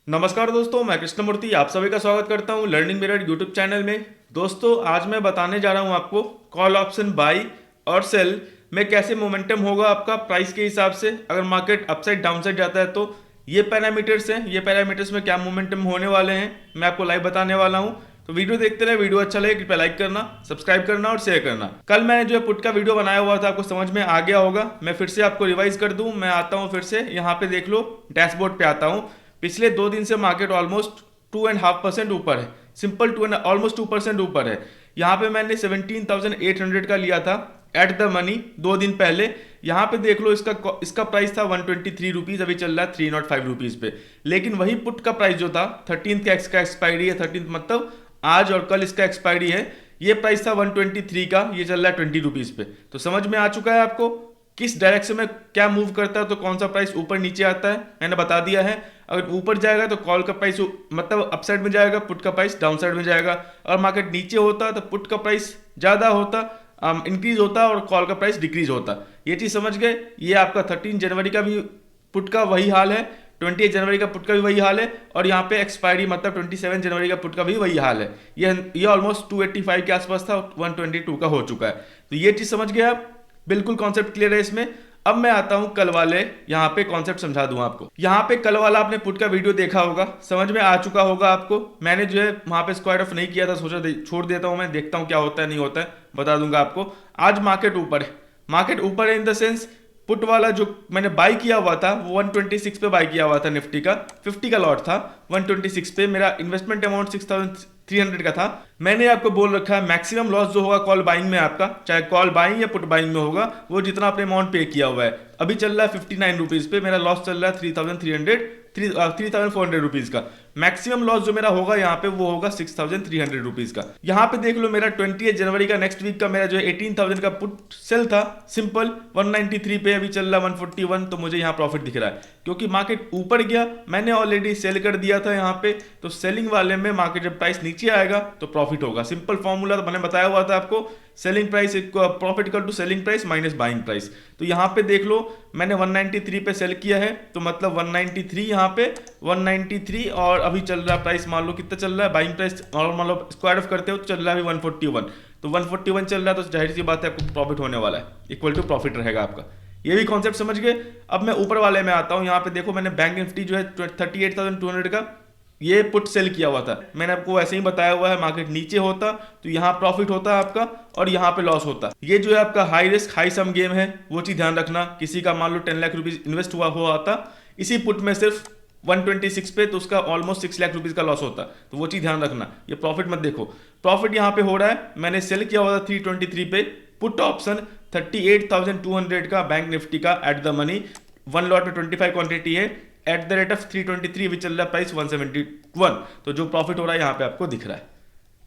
नमस्कार दोस्तों, मैं कृष्णमूर्ति आप सभी का स्वागत करता हूं लर्निंग मिरर यूट्यूब चैनल में। दोस्तों, आज मैं बताने जा रहा हूं आपको कॉल ऑप्शन बाई और सेल में कैसे मोमेंटम होगा आपका प्राइस के हिसाब से। अगर मार्केट अपसाइड डाउनसाइड जाता है तो ये पैरामीटर्स हैं, ये पैरामीटर्स में क्या मोमेंटम होने वाले हैं मैं आपको लाइव बताने वाला हूं। तो वीडियो देखते रहे, वीडियो अच्छा लगे कृपया लाइक करना, सब्सक्राइब करना और शेयर करना। कल मैंने जो है पुट का वीडियो बनाया हुआ था, आपको समझ में आ गया होगा। मैं फिर से आपको रिवाइज कर दूं, मैं आता हूं फिर से यहाँ पे, देख लो डैशबोर्ड पे आता हूँ। पिछले 2 दिन से मार्केट ऑलमोस्ट 2.5% ऊपर है, सिंपल ऑलमोस्ट 2% ऊपर है। यहाँ पे मैंने 17,800 का लिया था एट द मनी 2 दिन पहले। यहाँ पे देख लो इसका प्राइस था 123 रुपीज़, अभी चल रहा है 305 रुपीज़ पे। लेकिन वही पुट का प्राइस जो था 13th का एक्सपायरी है, 13th मतलब आज और कल इसका एक्सपायरी है। ये प्राइस था 123 का, ये चल रहा है 20 रुपीज़ पे। तो समझ में आ चुका है आपको किस डायरेक्शन में क्या मूव करता है, तो कौन सा प्राइस ऊपर नीचे आता है मैंने बता दिया है। अगर ऊपर जाएगा तो कॉल का प्राइस मतलब अपसाइड में जाएगा, पुट का प्राइस डाउन साइड में जाएगा। और मार्केट नीचे होता तो पुट का प्राइस ज़्यादा होता, इंक्रीज होता, और कॉल का प्राइस डिक्रीज होता। ये चीज़ समझ गए। ये आपका 13 जनवरी का भी पुट का वही हाल है, 28 जनवरी का पुट का भी वही हाल है, और यहाँ पे एक्सपायरी मतलब 27 जनवरी का पुट का भी वही हाल है। ये ऑलमोस्ट 285 के आसपास था, 122 का हो चुका है। तो ये चीज़ समझ गए आप, बिल्कुल कॉन्सेप्ट क्लियर है इसमें। अब मैं आता हूं कल वाले, यहाँ पे कॉन्सेप्ट समझा दूं आपको। यहाँ पे कल वाला आपने पुट का वीडियो देखा होगा, समझ में आ चुका होगा आपको। मैंने जो है वहां पे स्क्वायर ऑफ नहीं किया था, सोचा छोड़ देता हूं, मैं देखता हूं क्या होता है नहीं होता है, बता दूंगा आपको। आज मार्केट ऊपर है, मार्केट ऊपर है इन द सेंस पुट वाला जो मैंने बाई किया हुआ था वो 126 पे बाई किया हुआ था, निफ्टी का 50 का लॉट था 126 पे। मेरा इन्वेस्टमेंट अमाउंट 6,300 का था। मैंने आपको बोल रखा है मैक्सिमम लॉस जो होगा कॉल बाइंग में आपका, चाहे कॉल बाइंग या पुट बाइंग में होगा, वो जितना आपने अमाउंट पे किया हुआ है। अभी चल रहा है 59 रुपीज़ पे, मेरा लॉस चल रहा है 3,400 रुपीज़ का। मैक्सिमम लॉस जो मेरा होगा यहाँ पे वो होगा 6,300 रुपीज़ का। यहाँ पे देख लो मेरा 28 जनवरी का नेक्स्ट वीक का मेरा जो 18,000 का पुट सेल था, सिंपल 193 पे, अभी चल रहा 141। तो मुझे यहाँ प्रॉफिट दिख रहा है क्योंकि मार्केट ऊपर गया, मैंने ऑलरेडी सेल कर दिया था यहाँ पे। तो सेलिंग वाले में मार्केट जब प्राइस नीचे आएगा तो प्रॉफिट होगा। सिंपल फॉर्मूला तो मैंने बताया हुआ था आपको, selling price profit equal to selling price minus buying price. तो यहाँ पे देख लो मैंने 193 पे सेल किया है, तो मतलब 193 यहाँ पे 193, और अभी चल रहा प्राइस मान लो कितना चल रहा है बाइंग प्राइस, और मान लो स्क्वायर ऑफ करते हो तो चल रहा है अभी 141। तो 141 चल रहा है, तो जाहिर सी बात है आपको प्रॉफिट होने वाला है, इक्वल टू प्रॉफिट रहेगा आपका। ये भी कॉन्सेप्ट समझ गए। अब मैं ऊपर वाले में आता हूँ। यहाँ पे देखो मैंने बैंक निफ्टी जो है 38,200 का ये पुट सेल किया हुआ था। मैंने आपको ऐसे ही बताया हुआ है, मार्केट नीचे होता तो यहाँ प्रॉफिट होता आपका और यहाँ पे लॉस होता। ये जो है आपका हाई रिस्क हाई सम गेम है, वो चीज ध्यान रखना। किसी का मान लो 10 लाख रुपीज इन्वेस्ट हुआ आता इसी पुट में सिर्फ 126 पे, तो उसका ऑलमोस्ट 6 लाख रुपीज का लॉस होता। तो वो चीज ध्यान रखना, ये प्रॉफिट मत देखो। प्रॉफिट यहाँ पे हो रहा है, मैंने सेल किया हुआ था 323 पे पुट ऑप्शन 38,200 का बैंक निफ्टी का eight the money. One lot में 25 क्वांटिटी है, एट द रेट ऑफ 323 भी चल रहा है प्राइस 171। तो जो प्रॉफिट हो रहा है यहाँ पे आपको दिख रहा है।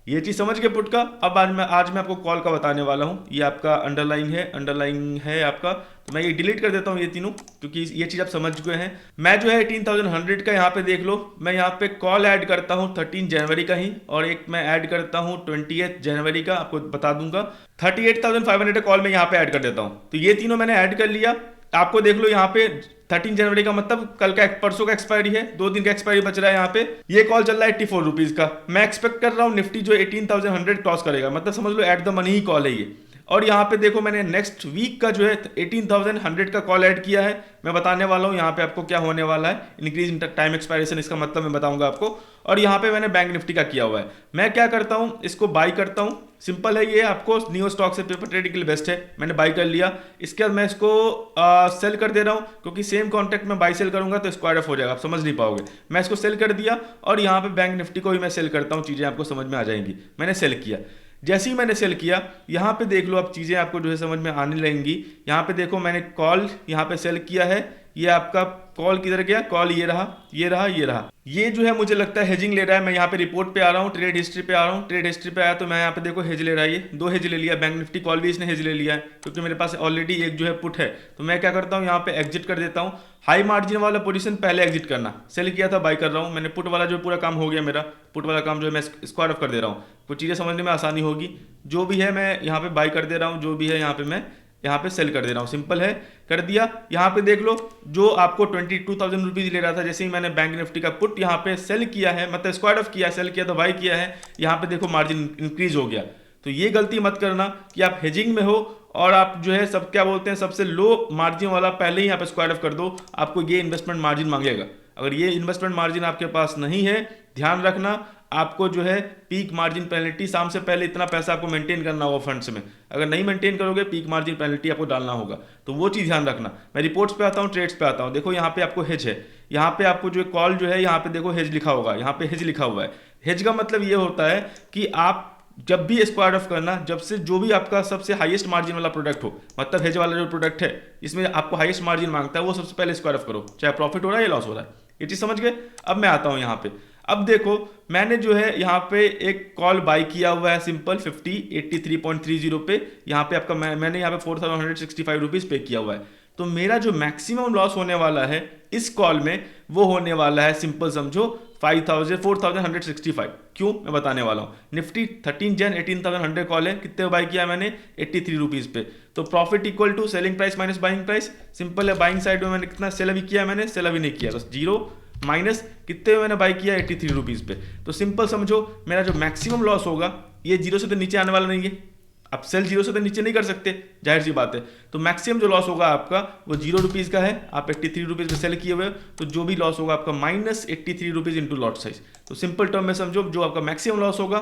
ये चीज समझ गए पुट का। अब आज मैं आपको कॉल का बताने वाला हूँ। ये आपका अंडरलाइन है आपका। तो मैं ये डिलीट कर देता हूँ ये तीनों, क्योंकि ये चीज आप समझ चुके हैं। मैं जो है 18,100 का यहाँ पे देख लो, मैं यहाँ पे कॉल ऐड करता हूँ 13 जनवरी का ही, और एक मैं ऐड करता हूँ 28 जनवरी का, आपको बता दूंगा 38,500 का कॉल मैं यहाँ पे ऐड कर देता हूँ। तो ये तीनों मैंने ऐड कर लिया। आपको देख लो यहाँ पे 13 जनवरी का मतलब कल का परसों का एक्सपायरी है, 2 दिन का एक्सपायरी बच रहा है यहाँ पे। ये कॉल चल रहा है 84 रुपीज का। मैं एक्सपेक्ट कर रहा हूँ निफ्टी जो 18,100 क्रॉस करेगा, मतलब समझ लो एट द मनी ही कॉल है ये। और यहाँ पे देखो मैंने नेक्स्ट वीक का जो है 18,100 का कॉल ऐड किया है। मैं बताने वाला हूँ यहाँ पे आपको क्या होने वाला है, इंक्रीज इन टाइम एक्सपायरेशन, इसका मतलब मैं बताऊंगा आपको। और यहाँ पे मैंने बैंक निफ्टी का किया हुआ है। मैं क्या करता हूँ, इसको बाई करता हूँ, सिंपल है ये। आपको नियो स्टॉक से पेपर ट्रेडिंग के लिए बेस्ट है। मैंने बाई कर लिया, इसके बाद मैं इसको सेल कर दे रहा हूँ, क्योंकि सेम कॉन्ट्रैक्ट में बाई सेल करूंगा तो स्क्वायर ऑफ हो जाएगा, आप समझ नहीं पाओगे। मैं इसको सेल कर दिया, और यहाँ पे बैंक निफ्टी को भी मैं सेल करता हूँ, चीजें आपको समझ में आ जाएंगी। मैंने सेल किया, जैसे ही मैंने सेल किया यहाँ पे देख लो अब चीजें आपको जो है समझ में आने लगेंगी। यहाँ पे देखो मैंने कॉल यहाँ पे सेल किया है, ये आपका कॉल किधर गया, कॉल ये रहा ये रहा ये रहा। ये जो है मुझे लगता है हेजिंग ले रहा है। मैं यहाँ पे रिपोर्ट पे आ रहा हूँ, ट्रेड हिस्ट्री पे आ रहा हूँ। ट्रेड हिस्ट्री पे आया तो मैं यहाँ पे देखो हेज ले रहा है, ये 2 हेज ले लिया। बैंक निफ्टी कॉल भी इसने हेज ले लिया है, क्योंकि मेरे पास ऑलरेडी एक जो है पुट है। तो मैं क्या करता हूँ, यहाँ पे एग्जिट कर देता हूँ। हाई मार्जिन वाला पोजीशन पहले एग्जिट करना, सेल किया था बाई कर रहा हूँ मैंने। पुट वाला जो पूरा काम हो गया मेरा, पुट वाला काम जो है मैं स्क्वायर ऑफ कर दे रहा हूँ, कुछ चीज़ें समझने में आसानी होगी। जो भी है मैं यहाँ पे बाई कर दे रहा हूँ, जो भी है यहाँ पे मैं यहाँ पे सेल कर दे रहा हूँ, सिंपल है, कर दिया। यहाँ पे देख लो जो आपको 22,000 रुपीज ले रहा था, जैसे ही मैंने बैंक निफ्टी का पुट यहाँ पे सेल किया है, मतलब स्क्वायर ऑफ किया, सेल किया तो बाई किया है, यहाँ पे देखो मार्जिन इंक्रीज हो गया। तो ये गलती मत करना कि आप हेजिंग में हो और आप जो है सब क्या बोलते हैं सबसे लो मार्जिन वाला पहले ही यहाँ पे स्क्वायर ऑफ कर दो, आपको ये इन्वेस्टमेंट मार्जिन मांगेगा। अगर ये इन्वेस्टमेंट मार्जिन आपके पास नहीं है, ध्यान रखना आपको जो है पीक मार्जिन पेनल्टी शाम से पहले इतना पैसा आपको मेंटेन करना होगा फंड्स में। अगर नहीं मेंटेन करोगे पीक मार्जिन पेनल्टी आपको डालना होगा, तो वो चीज़ ध्यान रखना। मैं रिपोर्ट्स पे आता हूँ, ट्रेड्स पे आता हूँ। देखो यहाँ पे आपको हेज है, यहाँ पे आपको जो कॉल जो है यहाँ पे देखो हेज लिखा होगा, यहाँ पे हेज लिखा हुआ है। हेज का मतलब ये होता है कि आप जब भी स्क्वायर ऑफ करना, जब से जो भी आपका सबसे हाईएस्ट मार्जिन वाला प्रोडक्ट हो, मतलब हेज वाला जो प्रोडक्ट है इसमें आपको हाईएस्ट मार्जिन मांगता है, वो सबसे पहले स्क्वायर ऑफ करो, चाहे प्रॉफिट हो रहा है या लॉस हो रहा है। ये चीज़ समझ गए। अब मैं आता हूँ यहाँ पे, अब देखो मैंने जो है यहाँ पे एक कॉल बाई किया हुआ है सिंपल 83.30 पे, यहाँ पे आपका मैंने यहाँ पे 4,165 रुपीज़ पे किया हुआ है। तो मेरा जो मैक्सिमम लॉस होने वाला है इस कॉल में वो होने वाला है, सिंपल समझो 4,165। क्यों, मैं बताने वाला हूँ। निफ्टी 13 जन 18,100 कॉल है, कितने बाई किया मैंने 83 रुपीज़ पे। तो profit equal to selling price minus buying price, simple है। बाइंग साइड में मैंने कितना सेल अभी किया, मैंने सेल अभी नहीं किया, बस जीरो माइनस कितने में मैंने बाई किया 83 रुपीज़ पे। तो सिंपल समझो मेरा जो मैक्सिमम लॉस होगा ये जीरो से तो नीचे आने वाला नहीं है, आप सेल जीरो से तो नीचे नहीं कर सकते, जाहिर सी बात है। तो मैक्सिमम जो लॉस होगा आपका वो 0 रुपीज़ का है, आप 83 रुपीज़ में सेल किए हुए, तो जो भी लॉस होगा आपका minus 83 rupees into lot size. तो सिंपल टर्म में समझो जो आपका मैक्सिमम लॉस होगा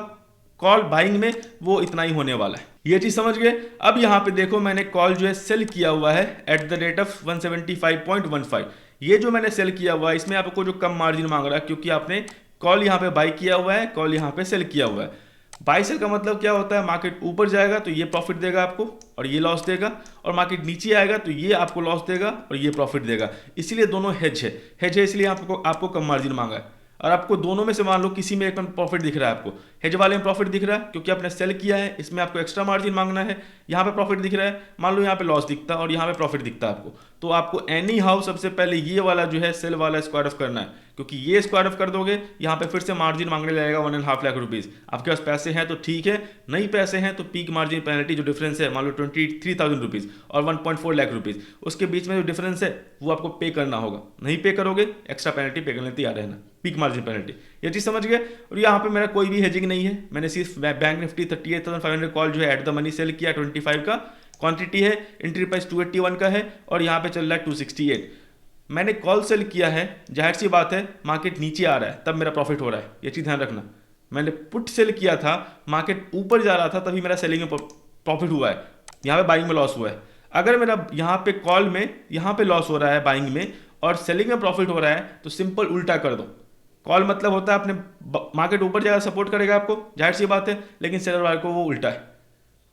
कॉल बाइंग में वो इतना ही होने वाला है। ये चीज समझ गए। अब यहाँ पे देखो मैंने कॉल जो है सेल किया हुआ है एट द रेट ऑफ 175.15। ये जो मैंने सेल किया हुआ है इसमें आपको जो कम मार्जिन मांग रहा है, क्योंकि आपने कॉल यहाँ पे बाई किया हुआ है, कॉल यहाँ पे सेल किया हुआ है। बाई सेल का मतलब क्या होता है, मार्केट ऊपर जाएगा तो ये प्रॉफिट देगा आपको और ये लॉस देगा, और मार्केट नीचे आएगा तो ये आपको लॉस देगा और ये प्रॉफिट देगा। इसीलिए दोनों हेज है, हेज है इसलिए आपको कम मार्जिन मांगा है। और आपको दोनों में से मान लो किसी में एक प्रॉफिट दिख रहा है, आपको हेज वाले में प्रॉफिट दिख रहा है क्योंकि आपने सेल किया है, इसमें आपको एक्स्ट्रा मार्जिन मांगना है। यहाँ पे प्रॉफिट दिख रहा है, मान लो यहाँ पे लॉस दिखता है और यहाँ पे प्रॉफिट दिखता है आपको, तो आपको एनी हाउ सबसे पहले ये वाला जो है सेल वाला स्क्वायर ऑफ करना है, क्योंकि ये स्क्वायर ऑफ कर दोगे यहाँ पे फिर से मार्जिन मांगने लगेगा 1.5 लाख रुपीज़। आपके पास पैसे हैं तो ठीक है, नहीं पैसे हैं तो पीक मार्जिन पेनल्टी जो डिफरेंस है मान लो 23,000 रुपीज़ और 1.4 लाख रुपीज़, उसके बीच में जो डिफरेंस है वो आपको पे करना होगा। नहीं पे करोगे एक्स्ट्रा पेनल्टी पे करने तैयार रहना, पीक मार्जिन पेनल्टी। ये चीज़ समझ गए। और यहाँ पे मेरा कोई भी हेजिंग नहीं है, मैंने सिर्फ बैंक निफ्टी 38,500 कॉल जो है एट द मनी सेल किया 25 का, क्वांटिटी है, एंट्री प्राइस 281 का है और यहाँ पे चल रहा है 268। मैंने कॉल सेल किया है, जाहिर सी बात है मार्केट नीचे आ रहा है तब मेरा प्रॉफिट हो रहा है, ये चीज़ ध्यान रखना। मैंने पुट सेल किया था, मार्केट ऊपर जा रहा था तभी मेरा सेलिंग में प्रॉफिट हुआ है, यहाँ पे बाइंग में लॉस हुआ है। अगर मेरा यहाँ पे कॉल में यहाँ पे लॉस हो रहा है बाइंग में और सेलिंग में प्रॉफिट हो रहा है तो सिंपल उल्टा कर दो। कॉल मतलब होता है अपने मार्केट ऊपर जाएगा सपोर्ट करेगा आपको, जाहिर सी बात है, लेकिन सेलर वाले को वो उल्टा है।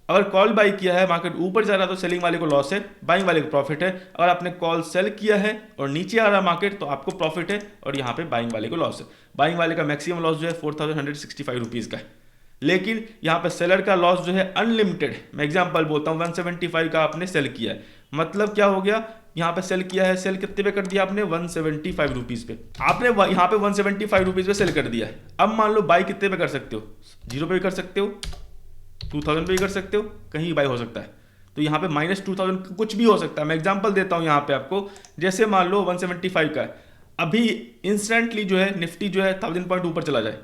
अगर कॉल बाई किया है मार्केट ऊपर जा रहा है तो सेलिंग वाले को लॉस है, बाइंग वाले को प्रॉफिट है। अगर आपने कॉल सेल किया है और नीचे आ रहा है मार्केट तो आपको प्रॉफिट है और यहाँ पे बाइंग वाले को लॉस है। बाइंग वाले का मैक्सिमम लॉस जो है 4,165 रुपीज़ का है, लेकिन यहाँ पे सेलर का लॉस जो है अनलिमिटेड। मैं एग्जांपल बोलता हूँ 175 का आपने सेल किया है, मतलब क्या हो गया, यहाँ पे सेल किया है, सेल कितने पे कर दिया आपने 175 रुपीज़ पे, आपने यहाँ पे 175 रुपीज़ पे सेल कर दिया है। अब मान लो बाई कितने पे कर सकते हो, 0 पे भी कर सकते हो, 2,000 पे भी कर सकते हो, कहीं भी बाई हो सकता है। तो यहाँ पे -2,000 कुछ भी हो सकता है। मैं एग्जांपल देता हूँ यहाँ पे आपको, जैसे मान लो 175 का है, अभी इंस्टेंटली जो है निफ्टी जो है 1000 पॉइंट ऊपर चला जाए,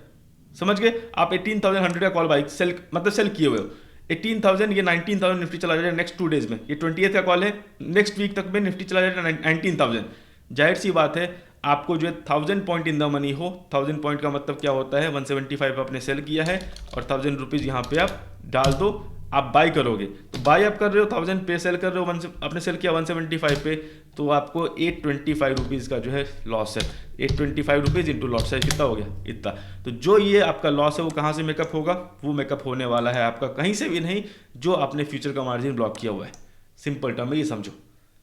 समझ गए, आप 18,100 का कॉल बाई सेल मतलब सेल किए हुए हो, 18,000 ये 19,000 निफ्टी चला जाए नेक्स्ट 2 डेज में, ये 28th का कॉल है, नेक्स्ट वीक तक में निफ्टी चला जाए 19,000। जाहिर सी बात है आपको जो है 1000 पॉइंट इन द मनी हो। 1000 पॉइंट का मतलब क्या होता है, 175 पे आपने सेल किया है और 1000 रुपीज़ यहाँ पे आप डाल दो, आप बाई करोगे तो बाई आप कर रहे हो 1000 पे, सेल कर रहे हो आपने सेल किया 175 पे, तो आपको 825 रुपीज़ का जो है लॉस है। 825 रुपीज़ इंटू लॉट साइज कितना हो गया, इतना। तो जो ये आपका लॉस है वो कहाँ से मेकअप होगा, वो मेकअप होने वाला है आपका कहीं से भी नहीं, जो आपने फ्यूचर का मार्जिन ब्लॉक किया हुआ है। सिंपल टर्म में ये समझो,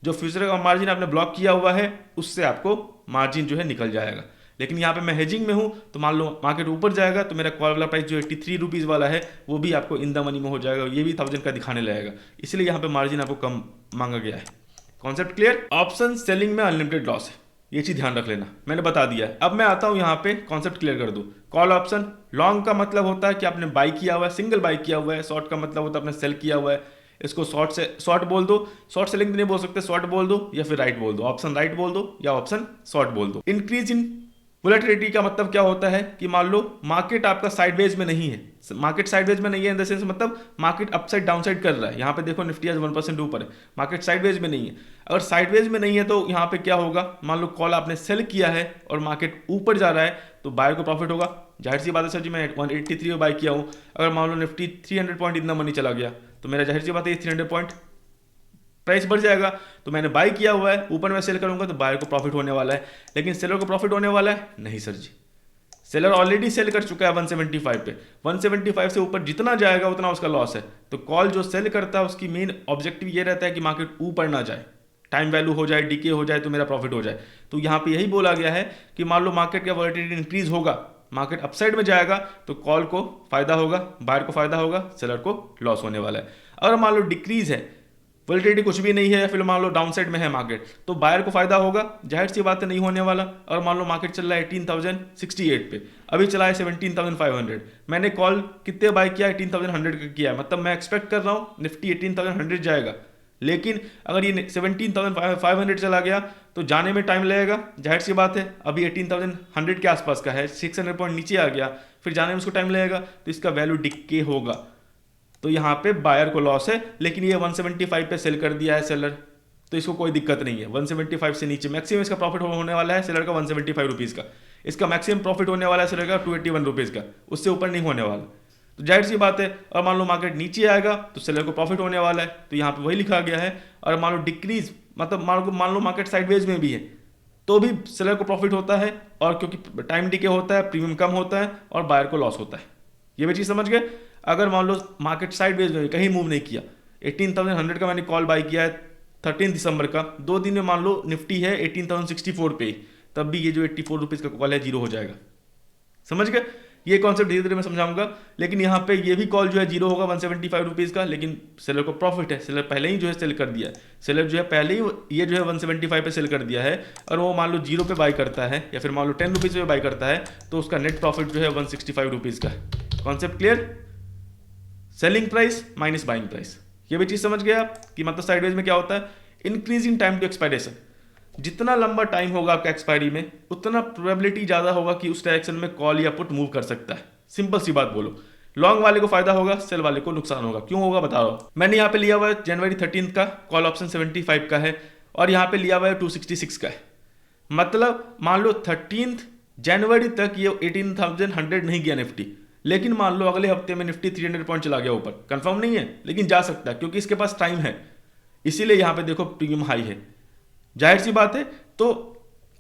जो फ्यूचर का मार्जिन आपने ब्लॉक किया हुआ है उससे आपको मार्जिन जो है निकल जाएगा। लेकिन यहाँ पे मैं हेजिंग में हूँ तो मान लो मार्केट ऊपर जाएगा तो मेरा कॉल वाला प्राइस जो 83 रुपीज़ वाला है वो भी आपको इन द मनी में हो जाएगा, ये भी 1000 का दिखाने लगेगा, इसलिए यहाँ पे मार्जिन आपको कम मांगा गया है। Concept clear. ऑप्शन सेलिंग में अनलिमिटेड लॉस है, ये चीज़ ध्यान रख लेना, मैंने बता दिया है। अब मैं आता हूँ यहाँ पे कॉन्सेप्ट क्लियर कर दूँ। कॉल ऑप्शन लॉन्ग का मतलब होता है कि आपने बाई किया हुआ है, सिंगल बाई किया हुआ है, शॉर्ट का मतलब होता है आपने सेल किया हुआ है। इसको शॉर्ट बोल दो, शॉर्ट सेलिंग नहीं बोल सकते, शॉर्ट बोल दो या फिर राइट बोल दो, ऑप्शन राइट बोल दो या ऑप्शन शॉर्ट बोल दो। इंक्रीज इन वोलेटिलिटी का मतलब क्या होता है कि मान लो मार्केट आपका साइडवेज में नहीं है, मार्केट साइडवेज में नहीं है इन द सेंस मतलब मार्केट अपसाइड डाउनसाइड कर रहा है। यहाँ पे देखो निफ्टी आज 1% ऊपर है, मार्केट साइडवेज में नहीं है। अगर साइडवेज में नहीं है तो यहाँ पे क्या होगा, मान लो कॉल आपने सेल किया है और मार्केट ऊपर जा रहा है तो बायर को प्रॉफिट होगा। जाहिर सी बात है सर जी, मैं 183 में बाय किया हूँ, अगर मान लो निफ्टी 300 पॉइंट इतना मनी चला गया तो मेरा जाहिर सी बात है 300 पॉइंट प्राइस बढ़ जाएगा, तो मैंने बाय किया हुआ है, ऊपर मैं सेल करूंगा तो बायर को प्रॉफिट होने वाला है। लेकिन सेलर को प्रॉफिट होने वाला है नहीं सर जी, सेलर ऑलरेडी सेल कर चुका है 175 पे, 175 से ऊपर जितना जाएगा उतना उसका लॉस है। तो कॉल जो सेल करता है उसकी मेन ऑब्जेक्टिव ये रहता है कि मार्केट ऊपर ना जाए, टाइम वैल्यू हो जाए, डीके हो जाए तो मेरा प्रॉफिट हो जाए। तो यहाँ पे यही बोला गया है कि मान लो मार्केट का वोलेटिलिटी इंक्रीज होगा, मार्केट अपसाइड में जाएगा तो कॉल को फायदा होगा, बायर को फायदा होगा, सेलर को लॉस होने वाला है। अगर मान लो डिक्रीज है, वोलेटिलिटी कुछ भी नहीं है या फिर मान लो डाउनसाइड में है मार्केट, तो बायर को फायदा होगा, जाहिर सी बात है नहीं होने वाला। और मान लो मार्केट चल रहा है 18,068 पे, अभी चला है 17,500, मैंने कॉल कितने बाय किया, 18,100 का किया है, मतलब मैं एक्सपेक्ट कर रहा हूँ निफ्टी 18,100 जाएगा। लेकिन अगर ये 17,500 चला गया तो जाने में टाइम लगेगा, जाहिर सी बात है। अभी 18,100 के आसपास का है, 600 पॉइंट नीचे आ गया, फिर जाने में उसको टाइम लगेगा, तो इसका वैल्यू डिक्के होगा, तो यहाँ पे बायर को लॉस है। लेकिन ये 175 पे सेल कर दिया है सेलर, तो इसको कोई दिक्कत नहीं है। 175 से नीचे मैक्सिमम इसका प्रॉफिट होने वाला है सेलर का 175 रुपीज़ का, इसका मैक्सिमम प्रॉफिट होने वाला है सेलर का 281 रुपीज़ का, उससे ऊपर नहीं होने वाला। तो जाहिर सी बात है, और मान लो मार्केट नीचे आएगा तो सेलर को प्रॉफिट होने वाला है, तो यहाँ पे वही लिखा गया है। और मान लो डिक्रीज मतलब मान लो मार्केट साइडवेज में भी है तो भी सेलर को प्रॉफिट होता है, और क्योंकि टाइम डीके होता है, प्रीमियम कम होता है और बायर को लॉस होता है। ये भी चीज़ समझ गए। अगर मान लो मार्केट साइडवेज में कहीं मूव नहीं किया, 18,100 का मैंने कॉल बाय किया है 13 दिसंबर का, 2 दिन में मान लो निफ्टी है 18,064 पे, तब भी ये जो 84 रुपीज़ का कॉल है जीरो हो जाएगा। समझ गए। ये कॉन्सेप्ट धीरे धीरे मैं समझाऊंगा। लेकिन यहाँ पे ये भी कॉल जो है जीरो होगा 175 रुपीज़ का, लेकिन सेलर को प्रॉफिट है, सेलर पहले ही जो है सेल कर दिया है, सेलर जो है पहले ही ये जो है 175 पे सेल कर दिया है, और वो मान लो जीरो पे बाय करता है या फिर मान लो 10 रुपीज़ पे बाय करता है, तो उसका नेट प्रॉफिट जो है 165 रुपीज़ का। Concept clear. Selling price minus buying price, ये भी चीज़ समझ गए आप कि मतलब साइडवेज में क्या होता है। Increase in time to expiration, जितना लंबा टाइम होगा आपका एक्सपायरी में उतना प्रोबेबिलिटी ज़्यादा होगा कि उस डायरेक्शन में कॉल या पुट मूव कर सकता है। सिंपल सी बात बोलो, लॉन्ग वाले को फायदा होगा, सेल वाले को नुकसान होगा। क्यों होगा बता रहा हूँ। मैंने यहाँ पे लिया हुआ है जनवरी 13 का कॉल ऑप्शन 75 का है, और यहाँ पे लिया हुआ है 266 का है। मतलब मान लो 13 जनवरी तक ये 18,100 नहीं गया निफ्टी, लेकिन मान लो अगले हफ्ते में निफ्टी 300 पॉइंट चला गया ऊपर, कंफर्म नहीं है लेकिन जा सकता है क्योंकि इसके पास टाइम है, इसीलिए यहाँ पे देखो प्रीमियम हाई है। जाहिर सी बात है। तो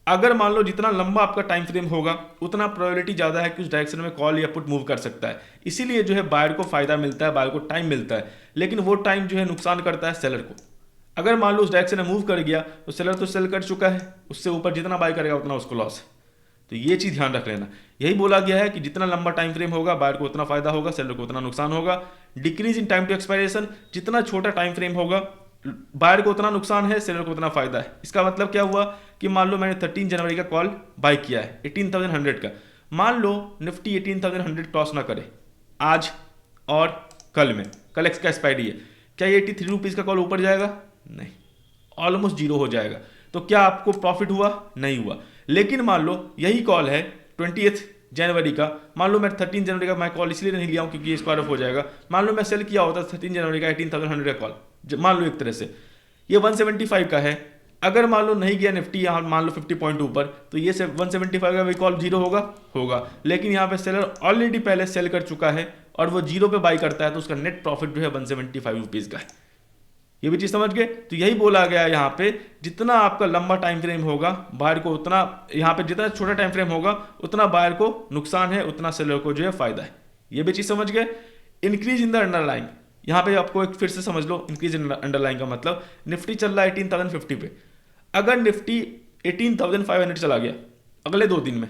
अगर मान लो जितना लंबा आपका टाइम फ्रेम होगा उतना प्रोबेबिलिटी ज़्यादा है कि उस डायरेक्शन में कॉल या पुट मूव कर सकता है, इसीलिए जो है बायर को फायदा मिलता है, बायर को टाइम मिलता है। लेकिन वो टाइम जो है नुकसान करता है सेलर को। अगर मान लो उस डायरेक्शन में मूव कर गया तो सेलर तो सेल कर चुका है, उससे ऊपर जितना बाय करेगा उतना उसको लॉस है। तो ये चीज़ ध्यान रख लेना। यही बोला गया है कि जितना लंबा टाइम फ्रेम होगा बायर को उतना फायदा होगा, सेलर को उतना नुकसान होगा। Decrease in time to expiration, जितना छोटा टाइम फ्रेम होगा बायर को उतना नुकसान है, सेलर को उतना फायदा है। इसका मतलब क्या हुआ कि मान लो मैंने 13 जनवरी का कॉल बाय किया है 18,100 का, मान लो निफ्टी 18,100 क्रॉस ना करे आज और कल में, कल एक्स का एक्सपायरी है, क्या ये 83 रुपीज़ का कॉल ऊपर जाएगा? नहीं, ऑलमोस्ट जीरो हो जाएगा। तो क्या आपको प्रॉफिट हुआ? नहीं हुआ। लेकिन मान लो यही कॉल है 20 जनवरी का, मान लो मैं 13 जनवरी का मैं कॉल इसलिए नहीं लिया हूँ क्योंकि ये स्क्वायर ऑफ हो जाएगा। मान लो मैं सेल किया होता 13 जनवरी का 18,100 का कॉल, मान लो एक तरह से ये 175 का है। अगर मान लो नहीं गया निफ्टी यहाँ मान लो 50 पॉइंट ऊपर, तो ये 175 का भी कॉल जीरो होगा। लेकिन यहाँ पे सेलर ऑलरेडी पहले सेल कर चुका है और वो जीरो पे बाई करता है, तो उसका नेट प्रॉफिट जो है 175 रुपीज़ का है। ये भी चीज़ समझ गए। तो यही बोला गया है यहाँ पे, जितना आपका लंबा टाइम फ्रेम होगा बायर को उतना, यहाँ पे जितना छोटा टाइम फ्रेम होगा उतना बायर को नुकसान है, उतना सेलर को जो है फायदा है। ये भी चीज़ समझ गए। इंक्रीज इन द अंडरलाइन, यहाँ पे आपको एक फिर से समझ लो इंक्रीज इन अंडरलाइन का मतलब, निफ्टी चल रहा है 18,050 पे, अगर निफ्टी 18,500 चला गया अगले 2 दिन में,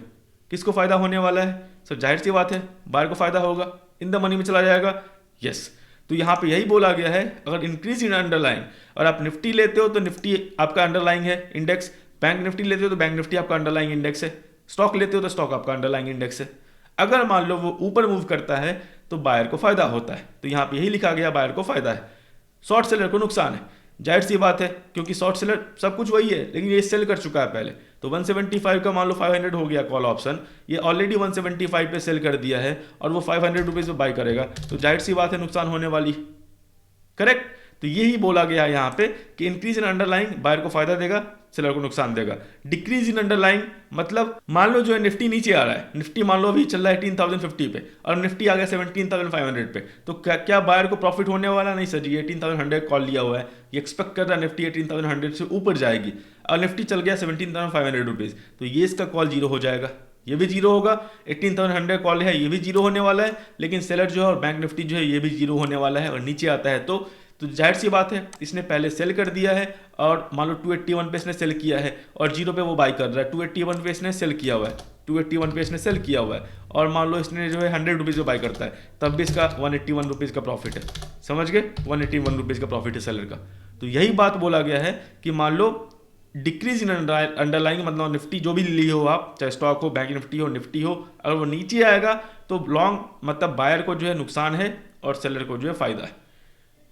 किसको फायदा होने वाला है? सर जाहिर सी बात है बायर को फायदा होगा, इन द मनी में चला जाएगा। यस, तो यहाँ पे यही बोला गया है, अगर इंक्रीज इन अंडरलाइन और आप निफ्टी लेते हो तो निफ्टी आपका अंडरलाइन है इंडेक्स, बैंक निफ्टी लेते हो तो बैंक निफ्टी आपका अंडरलाइन इंडेक्स है, स्टॉक लेते हो तो स्टॉक आपका अंडरलाइन इंडेक्स है। अगर मान लो वो ऊपर मूव करता है तो बायर को फायदा होता है, तो यहाँ पे यही लिखा गया बायर को फायदा है। शॉर्ट सेलर को नुकसान है, जाहिर सी बात है, क्योंकि शॉर्ट सेलर सब कुछ वही है लेकिन ये सेल कर चुका है पहले। तो 175 का मान लो 500 हो गया कॉल ऑप्शन, ये ऑलरेडी 175 पे सेल कर दिया है और वो 500 रुपीज़ पे बाई करेगा, तो जाहिर सी बात है नुकसान होने वाली। करेक्ट। तो यही बोला गया है यहाँ पे कि इंक्रीज इन अंडरलाइंग बायर को फायदा देगा, सेलर को नुकसान देगा। डिक्रीज इन अंडरलाइंग मतलब मान लो जो है निफ्टी नीचे आ रहा है, निफ्टी मान लो अभी चल रहा है 18,050 पे और निफ्टी आ गया 17,500 पे, तो क्या बायर को प्रॉफिट होने वाला? नहीं सर जी, 18,100 कॉल लिया हुआ है, ये एक्सपेक्ट कर रहा है निफ्टी 18,100 से ऊपर जाएगी और निफ्टी चल गया 17,500 रुपीज़, तो ये इसका कॉल जीरो हो जाएगा, ये भी जीरो होगा। 18,100 कॉल है, ये भी जीरो होने वाला है, लेकिन सेलर जो है और बैंक निफ्टी जो है ये भी जीरो होने वाला है और नीचे आता है तो जाहिर सी बात है इसने पहले सेल कर दिया है और मान लो 281 पे इसने सेल किया है और जीरो पे वो बाई कर रहा है, 281 पे इसने सेल किया हुआ है, 281 पे इसने सेल किया हुआ है और मान लो इसने जो है 100 रुपीज़ पे बाई करता है, तब भी इसका 181 रुपीज़ का प्रॉफिट है, समझ गए? 181 रुपीज़ का प्रॉफिट है सेलर का। तो यही बात बोला गया है कि मान लो डिक्रीज इन अंडरलाइंग मतलब निफ्टी जो भी ली हो आप, चाहे स्टॉक हो, बैंक निफ्टी हो, निफ्टी हो, अगर वो नीचे आएगा तो लॉन्ग मतलब बायर को जो है नुकसान है और सेलर को जो है फायदा है।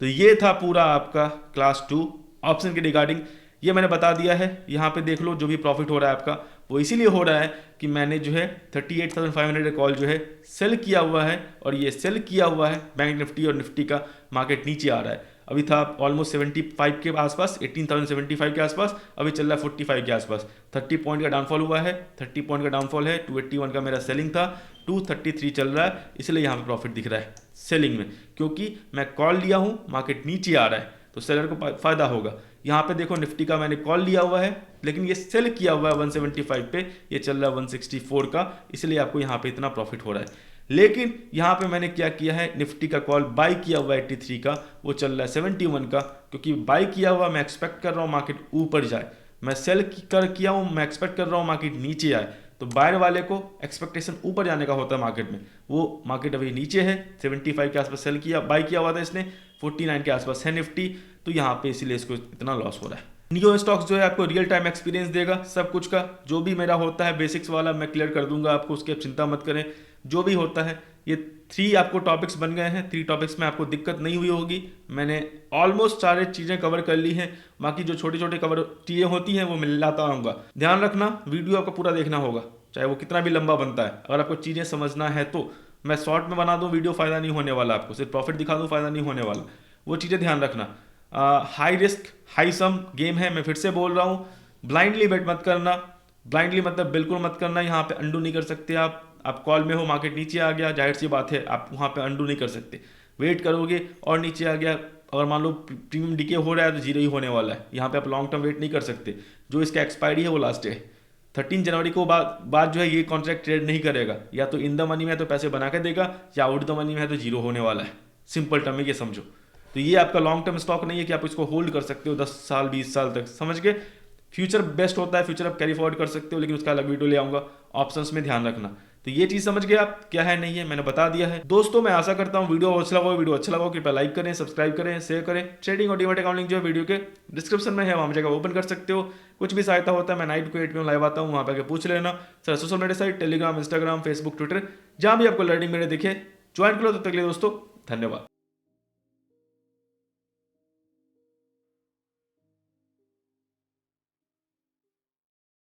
तो ये था पूरा आपका क्लास 2 ऑप्शन के रिगार्डिंग, ये मैंने बता दिया है। यहाँ पे देख लो जो भी प्रॉफिट हो रहा है आपका वो इसीलिए हो रहा है कि मैंने जो है 38,500 कॉल जो है सेल किया हुआ है और ये सेल किया हुआ है बैंक निफ्टी और निफ्टी का मार्केट नीचे आ रहा है, अभी था ऑलमोस्ट 75 के आसपास, 18,075 के आसपास, अभी चल रहा है 45 के आसपास, 30 पॉइंट का डाउनफॉल हुआ है, 30 पॉइंट का डाउनफॉल है। 281 का मेरा सेलिंग था, 233 चल रहा है, इसलिए यहाँ पे प्रॉफिट दिख रहा है सेलिंग में, क्योंकि मैं कॉल लिया हूँ, मार्केट नीचे आ रहा है तो सेलर को फायदा होगा। यहाँ पे देखो निफ्टी का मैंने कॉल लिया हुआ है लेकिन ये सेल किया हुआ है 175 पे, ये चल रहा है 164 का, इसलिए आपको यहाँ पे इतना प्रॉफिट हो रहा है। लेकिन यहाँ पे मैंने क्या किया है, निफ्टी का कॉल बाई किया हुआ है 83 का, वो चल रहा है 71 का, क्योंकि बाई किया हुआ मैं एक्सपेक्ट कर रहा हूँ मार्केट ऊपर जाए, मैं सेल कर किया हूँ मैं एक्सपेक्ट कर रहा हूँ मार्केट नीचे आए। तो बायर वाले को एक्सपेक्टेशन ऊपर जाने का होता है मार्केट में, वो मार्केट अभी नीचे है, 75 के आसपास सेल किया, बाई किया हुआ था इसने, 49 के आसपास है निफ्टी, तो यहाँ पे इसीलिए इसको इतना लॉस हो रहा है। नियो स्टॉक्स जो है आपको रियल टाइम एक्सपीरियंस देगा सब कुछ का, जो भी मेरा होता है बेसिक्स वाला मैं क्लियर कर दूंगा आपको, उसकी आप चिंता मत करें। जो भी होता है ये 3 आपको टॉपिक्स बन गए हैं, 3 टॉपिक्स में आपको दिक्कत नहीं हुई होगी, मैंने ऑलमोस्ट सारे चीज़ें कवर कर ली हैं, बाकी जो छोटी छोटी कवर चीज़ें होती हैं वो मैं लाता आऊँगा। ध्यान रखना वीडियो आपको पूरा देखना होगा, चाहे वो कितना भी लंबा बनता है, अगर आपको चीज़ें समझना है तो मैं शॉर्ट में बना दूँ वीडियो, फ़ायदा नहीं होने वाला आपको, सिर्फ प्रॉफिट दिखा दूँ, फ़ायदा नहीं होने वाला, वो चीज़ें ध्यान रखना। हाई रिस्क हाई सम गेम है, मैं फिर से बोल रहा हूँ, ब्लाइंडली बेट मत करना, ब्लाइंडली मतलब बिल्कुल मत करना, यहाँ पे अंडू नहीं कर सकते आप कॉल में हो, मार्केट नीचे आ गया, जाहिर सी बात है आप वहाँ पे अंडू नहीं कर सकते, वेट करोगे और नीचे आ गया, अगर मान लो प्रीमियम डीके हो रहा है तो जीरो ही होने वाला है, यहाँ पे आप लॉन्ग टर्म वेट नहीं कर सकते, जो इसका एक्सपायरी है वो लास्ट है 13 जनवरी को बाद जो है ये कॉन्ट्रैक्ट ट्रेड नहीं करेगा, या तो इन द मनी में है तो पैसे बना के देगा, या आउट द मनी में है तो जीरो होने वाला है, सिंपल टर्म में ये समझो। तो ये आपका लॉन्ग टर्म स्टॉक नहीं है कि आप इसको होल्ड कर सकते हो 10 साल 20 साल तक, समझ गए? फ्यूचर बेस्ट होता है, फ्यूचर आप कैरी फॉरवर्ड कर सकते हो, लेकिन उसका अलग वीडियो ले आऊंगा, ऑप्शंस में ध्यान रखना। तो ये चीज़ समझ गए आप क्या है नहीं है, मैंने बता दिया है। दोस्तों मैं आशा करता हूँ वीडियो अच्छा लगा कृपया लाइक करें, सब्सक्राइब करें, शेयर करें। ट्रेडिंग और डीमैट अकाउंट लिंक जो है वीडियो के डिस्क्रिप्शन में है, वहाँ जगह ओपन कर सकते हो। कुछ भी सहायता होता है मैं 9 to 8 में लाइव आता हूँ, वहाँ पर पूछ लेना। Sir social media site Telegram, Instagram, Facebook, Twitter, जहाँ भी आपको लर्निंग मेरे दिखे ज्वाइन करो। तब तक के लिए दोस्तों धन्यवाद।